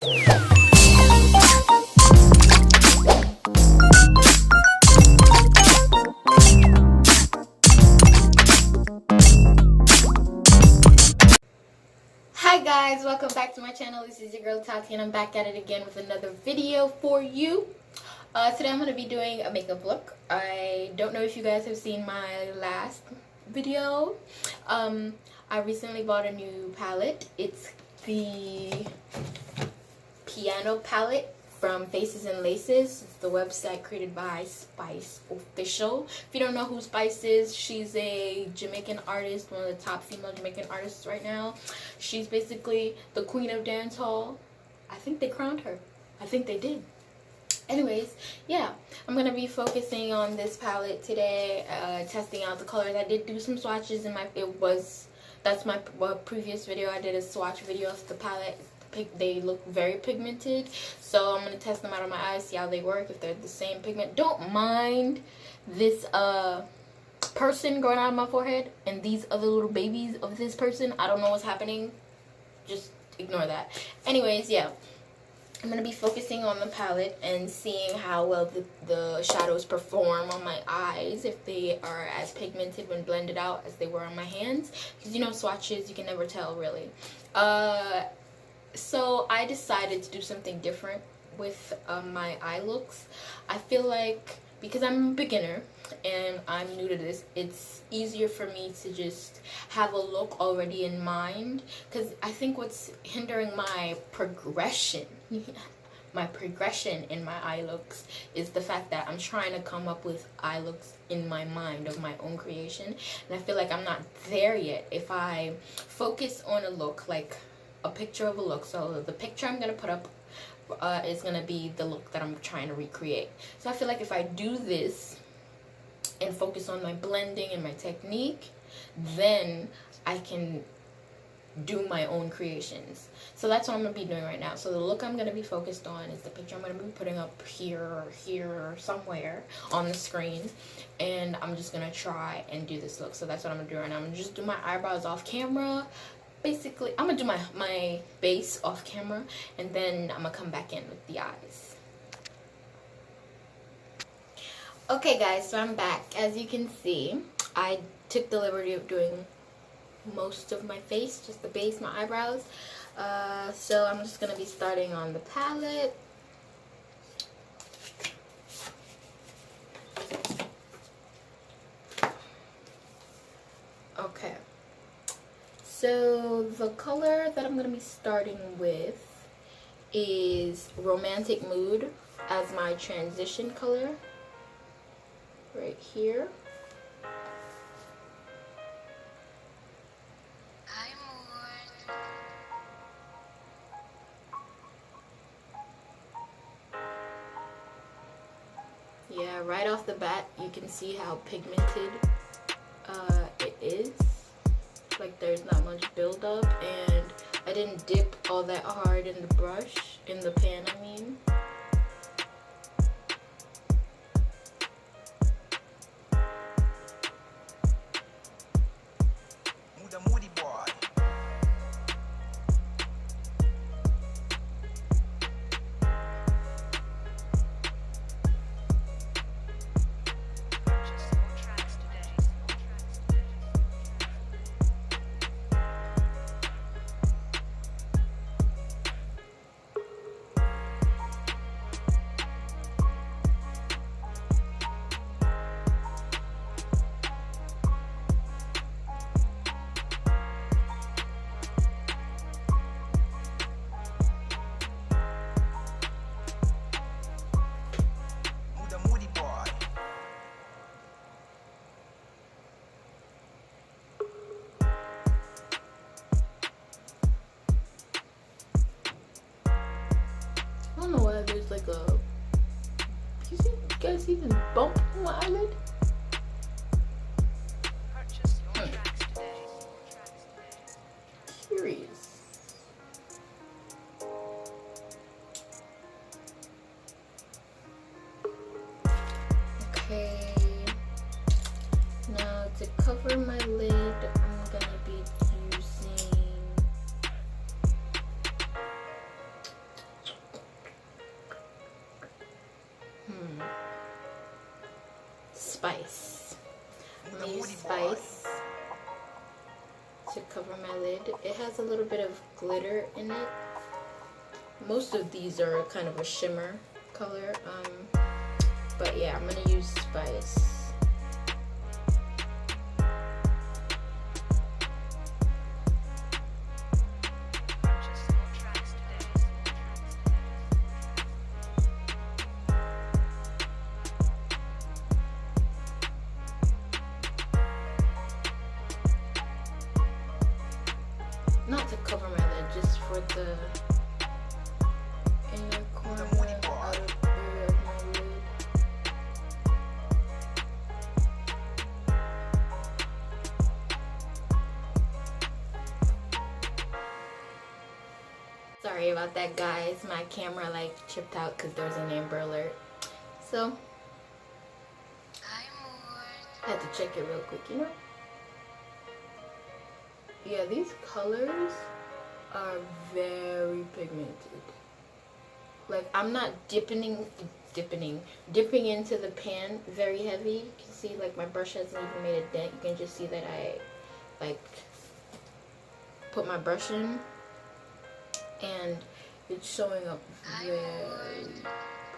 Hi guys, welcome back to my channel. This is your girl Tati and I'm back at it again with another video for you. Today I'm going to be doing a makeup look. I don't know if you guys have seen my last video. I recently bought a new palette. It's the piano palette from Faces and Laces. It's the website created by Spice Official. If you don't know who Spice is, she's a Jamaican artist, one of the top female Jamaican artists right now. She's basically the queen of dancehall. I think they crowned her. I think they did. Anyways, yeah, I'm going to be focusing on this palette today, testing out the colors. I did do some swatches in that's my previous video. I did a swatch video of the palette. They look very pigmented, so I'm going to test them out on my eyes, see how they work, if they're the same pigment. Don't mind this person growing out of my forehead and these other little babies of this person. I don't know what's happening. Just ignore that. Anyways, yeah. I'm going to be focusing on the palette and seeing how well the shadows perform on my eyes, if they are as pigmented when blended out as they were on my hands. Because, you know, swatches, you can never tell, really. So I decided to do something different with my eye looks. I feel like because I'm a beginner and I'm new to this, it's easier for me to just have a look already in mind, because I think what's hindering my progression in my eye looks is the fact that I'm trying to come up with eye looks in my mind of my own creation, and I feel like I'm not there yet. If I focus on a look, like a picture of a look, so the picture I'm going to put up is going to be the look that I'm trying to recreate. So I feel like if I do this and focus on my blending and my technique, then I can do my own creations. So that's what I'm going to be doing right now. So the look I'm going to be focused on is the picture I'm going to be putting up here or somewhere on the screen, and I'm just going to try and do this look. So that's what I'm going to do right now. I'm going to just do my eyebrows off camera. Basically, I'm going to do my base off camera, and then I'm going to come back in with the eyes. Okay guys, so I'm back. As you can see, I took the liberty of doing most of my face, just the base, my eyebrows. So I'm just going to be starting on the palette. Okay. So the color that I'm going to be starting with is Romantic Mood as my transition color right here. Yeah, right off the bat you can see how pigmented it is. Like, there's not much buildup, and I didn't dip all that hard in the brush, in the pan I mean. Moody boy. I don't know why there's like a, you guys see this bump on my eyelid? Curious. Okay, now to cover my lid, I'm gonna be using Spice. I'm gonna use Spice to cover my lid. It has a little bit of glitter in it. Most of these are kind of a shimmer color, but yeah, I'm gonna use Spice. Not to cover my lid, just for the inner corner outer area of my lid. Sorry about that, guys. My camera like chipped out because there's an Amber Alert. So I had to check it real quick, you know? Yeah, these colors are very pigmented. Like, I'm not dipping into the pan very heavy. You can see like my brush hasn't even made a dent. You can just see that I like put my brush in and it's showing up very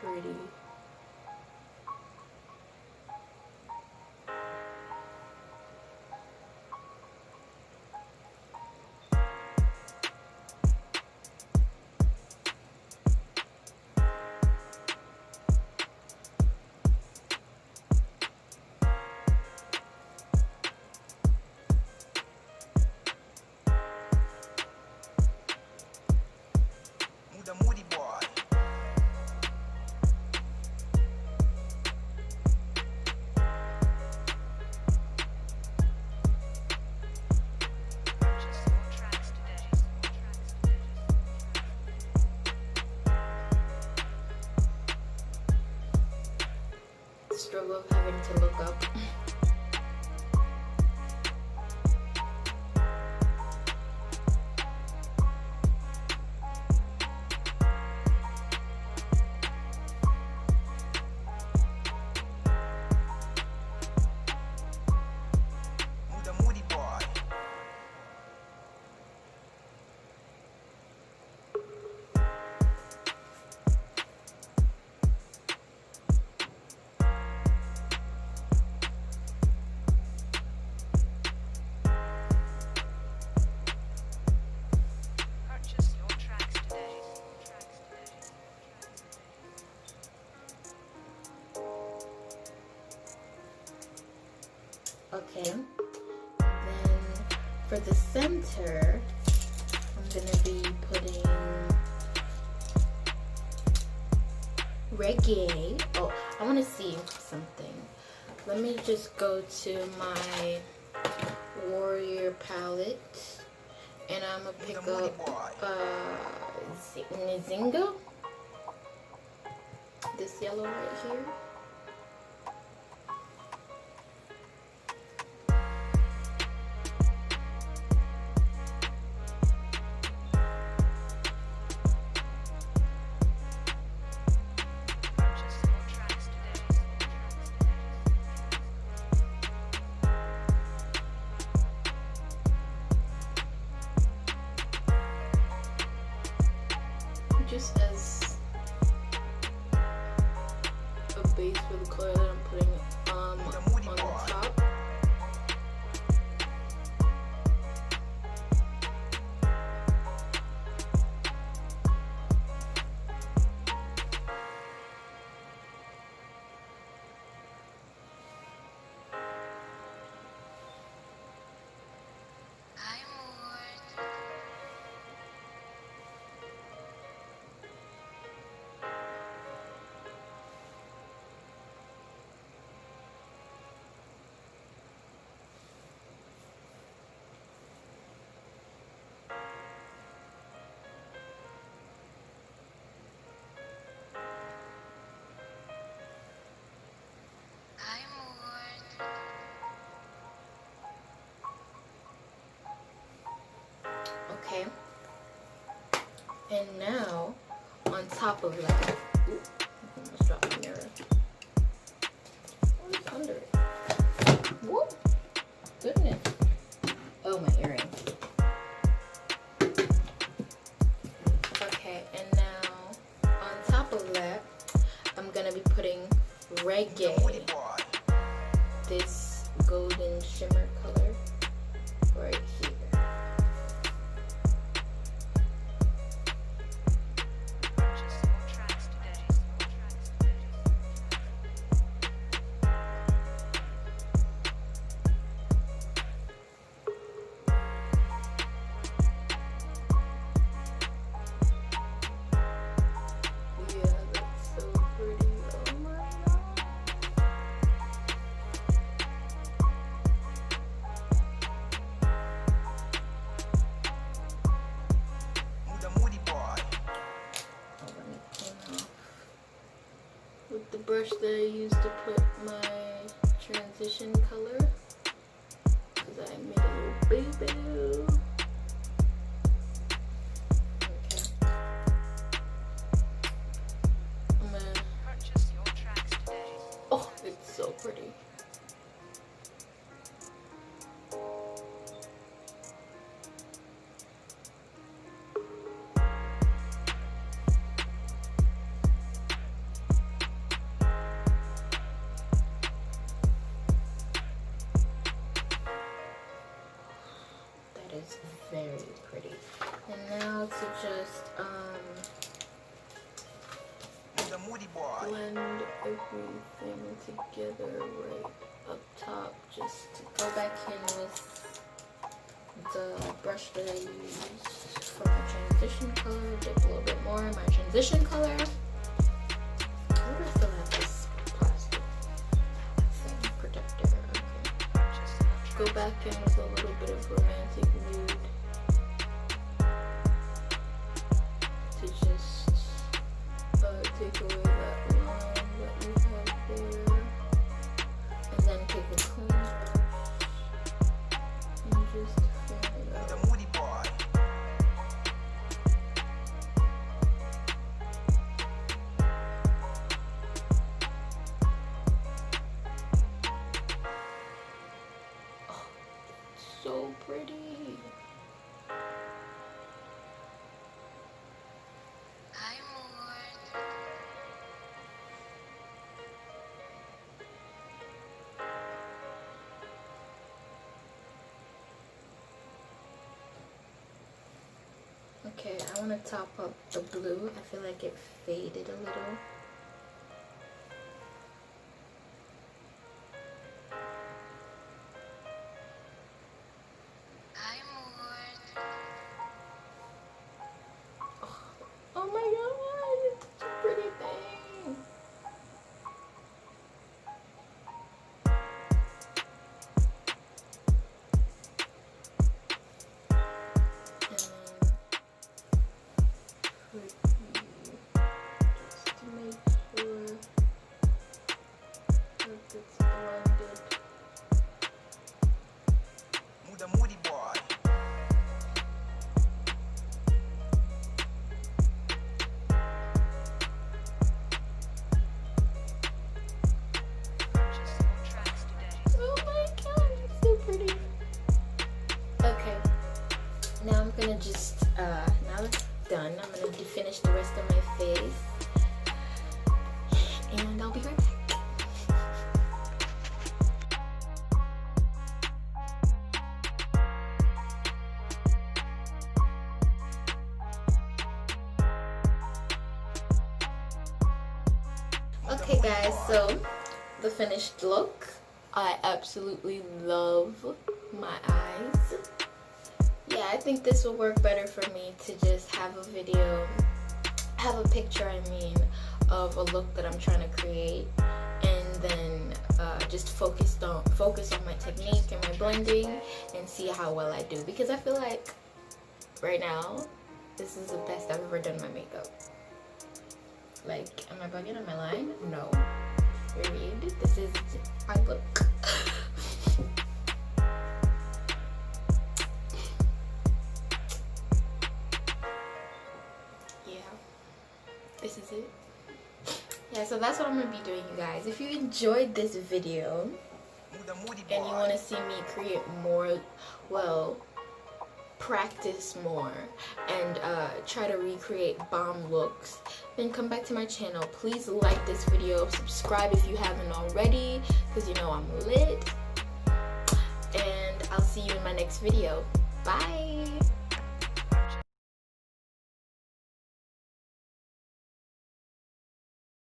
pretty. The moody boy. The struggle of having to look up. The moody boy. Purchase your tracks today. Okay. Then for the center, I'm gonna be putting reggae. Oh, I want to see something. Let me just go to my Warrior palette, and I'm gonna pick up Nzinga. This yellow right here. Purchase your tracks today. Just as a base for the color that I'm putting on the top. Okay, and now on top of that, ooh, I almost dropped my mirror. What's under it? gonna be putting Reggae, this golden shimmer color, right here. Purchase your tracks today. Yeah, that's so pretty. Oh my god. Muda moody boy. I'm gonna clean off with the brush that I used to put my transition color, because I made a little boo-boo. Okay. I'm gonna, Purchase your tracks today. oh, it's so pretty. That is very pretty. And now to just Muda moody boy. blend everything together right up top, just to go back in with the brush that I used for my transition color, dip a little bit more in my transition color. Where do I still have this plastic thing protector? Okay. Purchase your Go tracks back in today. with a little bit of romantic mood to just take away that line that we have there, and then take a clean brush and just fan it Muda out. moody boy. So pretty. Okay, I want to top up the blue. I feel like it faded a little. Oh my god, it's such a pretty thing. And just to make sure that it's blended. Muda moody boy. Purchase your tracks today. Oh my god, it's so pretty. Okay, now I'm gonna just, now it's done, I'm gonna finish the rest of my face. And I'll be right back. Okay guys, so the finished look. I absolutely love my eyes. Yeah, I think this will work better for me to just have a video, have a picture, I mean, of a look that I'm trying to create, and then just focus on my technique and my blending and see how well I do, because I feel like right now this is the best I've ever done my makeup. Like, am I bugging? Am I lying? No. Period. This is my look. Yeah. This is it. Yeah, so that's what I'm gonna be doing, you guys. If you enjoyed this video Muda moody and you want boy. to see me create more, well, practice more and try to recreate bomb looks, then come back to my channel. Please like this video, subscribe if you haven't already, because you know I'm lit, and I'll see you in my next video. Bye.